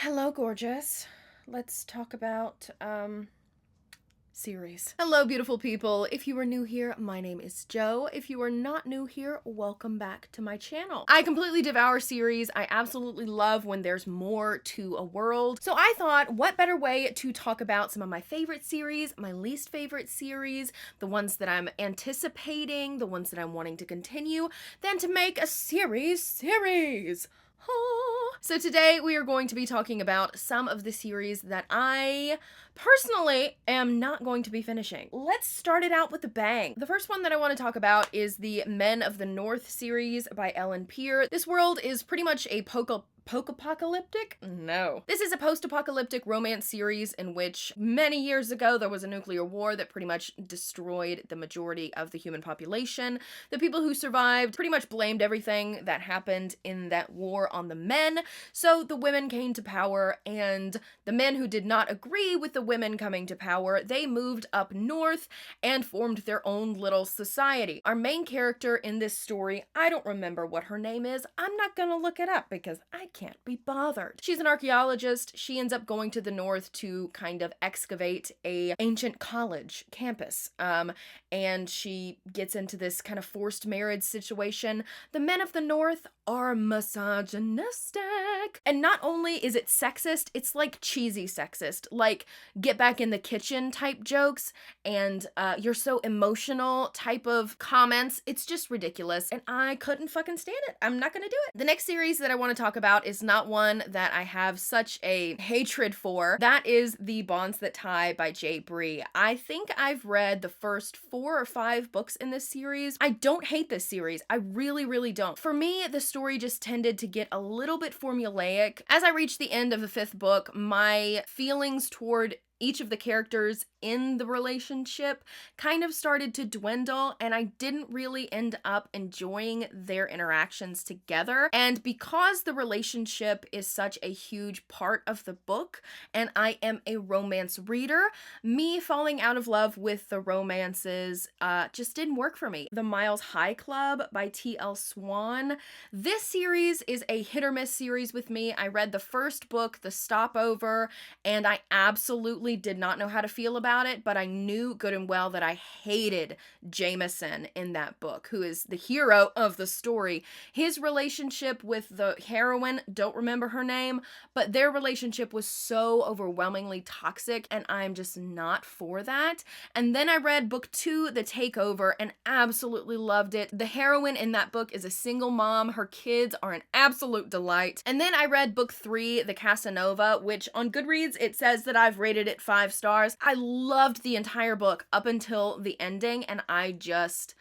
Hello, gorgeous. Let's talk about, series. Hello, beautiful people. If you are new here, my name is Jo. If you are not new here, welcome back to my channel. I completely devour series. I absolutely love when there's more to a world. So I thought, what better way to talk about some of my favorite series, my least favorite series, the ones that I'm anticipating, the ones that I'm wanting to continue, than to make a series. So today we are going to be talking about some of the series that I personally am not going to be finishing. Let's start it out with a bang. The first one that I want to talk about is the Men of the North series by Ellen Peer. This world is pretty much a post-apocalyptic? No. This is a post-apocalyptic romance series in which many years ago there was a nuclear war that pretty much destroyed the majority of the human population. The people who survived pretty much blamed everything that happened in that war on the men, so the women came to power, and the men who did not agree with the women coming to power, they moved up north and formed their own little society. Our main character in this story, I don't remember what her name is. I'm not gonna look it up because I can't be bothered. She's an archaeologist. She ends up going to the north to kind of excavate a ancient college campus. And she gets into this kind of forced marriage situation. The men of the north are misogynistic. And not only is it sexist, it's like cheesy sexist, like get back in the kitchen type jokes and you're so emotional type of comments. It's just ridiculous and I couldn't fucking stand it. I'm not gonna do it. The next series that I want to talk about is not one that I have such a hatred for. That is The Bonds That Tie by J. Bree. I think I've read the first 4 or 5 books in this series. I don't hate this series. I really, really don't. For me, the story just tended to get a little bit formulaic. As I reached the end of the 5th book, my feelings toward each of the characters in the relationship kind of started to dwindle, and I didn't really end up enjoying their interactions together. And because the relationship is such a huge part of the book, and I am a romance reader, me falling out of love with the romances just didn't work for me. The Miles High Club by T.L. Swan. This series is a hit or miss series with me. I read the first book, The Stopover, and I absolutely did not know how to feel about it, but I knew good and well that I hated Jameson in that book, who is the hero of the story. His relationship with the heroine, don't remember her name, but their relationship was so overwhelmingly toxic, and I'm just not for that. And then I read book 2, The Takeover, and absolutely loved it. The heroine in that book is a single mom. Her kids are an absolute delight. And then I read book 3, The Casanova, which on Goodreads, it says that I've rated it 5 stars. I loved the entire book up until the ending, and I just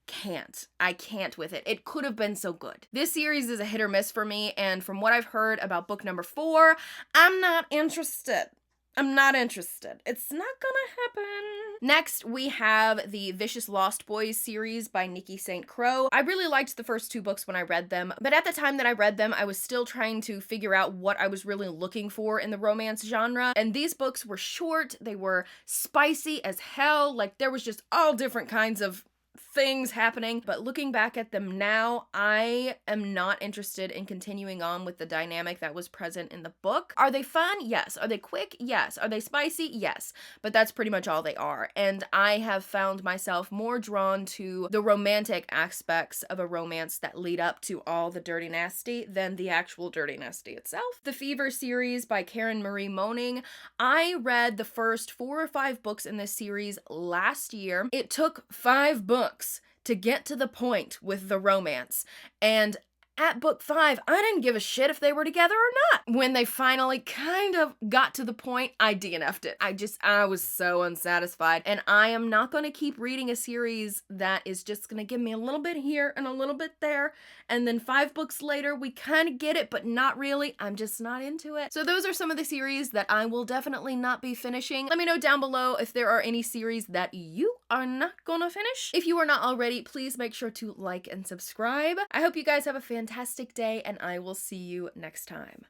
can't. I can't with it. It could have been so good. This series is a hit or miss for me, and from what I've heard about book number 4, I'm not interested. I'm not interested. It's not gonna happen. Next, we have the Vicious Lost Boys series by Nikki St. Crow. I really liked the first 2 books when I read them, but at the time that I read them, I was still trying to figure out what I was really looking for in the romance genre, and these books were short, they were spicy as hell, like there was just all different kinds of things happening, but looking back at them now, I am not interested in continuing on with the dynamic that was present in the book. Are they fun? Yes. Are they quick? Yes. Are they spicy? Yes. But that's pretty much all they are. And I have found myself more drawn to the romantic aspects of a romance that lead up to all the dirty nasty than the actual dirty nasty itself. The Fever series by Karen Marie Moning. I read the first 4 or 5 books in this series last year. It took 5 books to get to the point with the romance, and at book 5, I didn't give a shit if they were together or not. When they finally kind of got to the point, I DNF'd it. I was so unsatisfied, and I am not going to keep reading a series that is just going to give me a little bit here and a little bit there, and then 5 books later, we kind of get it, but not really. I'm just not into it. So those are some of the series that I will definitely not be finishing. Let me know down below if there are any series that you are not gonna finish. If you are not already, please make sure to like and subscribe. I hope you guys have a fantastic day, and I will see you next time.